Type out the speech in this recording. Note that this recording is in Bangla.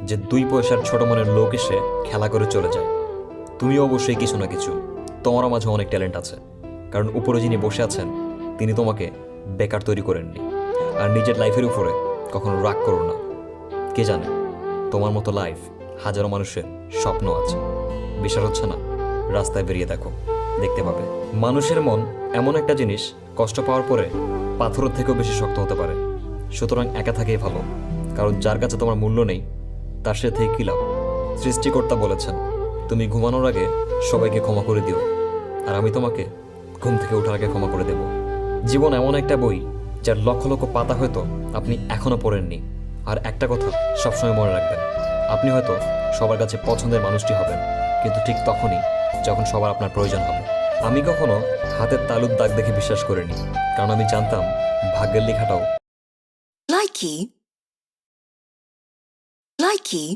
যে 2 পয়সার ছোট মনের লোক এসে খেলা করে চলে যায়। তুমিও অবশ্যই কিছু না কিছু, তোমারও মাঝে অনেক ট্যালেন্ট আছে। কারণ উপরে যিনি বসে আছেন তিনি তোমাকে বেকার তৈরি করেননি। আর নিজের লাইফের উপরে কখনো রাগ করো না। কে জানে, তোমার মতো লাইফ হাজারো মানুষের স্বপ্ন আছে। বিশ্বাস হচ্ছে না? রাস্তায় বেরিয়ে দেখো, দেখতে পাবে। মানুষের মন এমন একটা জিনিস, কষ্ট পাওয়ার পরে পাথরের থেকেও বেশি শক্ত হতে পারে। সুতরাং একা থাকেই ভালো, কারণ যার কাছে তোমার মূল্য নেই তার সাথে কী লাভ। সৃষ্টিকর্তা বলেছেন, তুমি ঘুমানোর আগে সবাইকে ক্ষমা করে দিও, আর আমি তোমাকে ঘুম থেকে ওঠার আগে ক্ষমা করে দেব। জীবন এমন একটা বই যার লক্ষ লক্ষ পাতা হয়তো আপনি এখনো পড়েননি। আর একটা কথা সবসময় মনে রাখবেন, আপনি হয়তো সবার কাছে পছন্দের মানুষটি হবেন, কিন্তু ঠিক তখনই যখন সবার আপনার প্রয়োজন হবে। আমি কখনো হাতের তালুর দাগ দেখে বিশ্বাস করিনি, কারণ আমি জানতাম ভাগ্যের লেখাটাও Likey. Likey.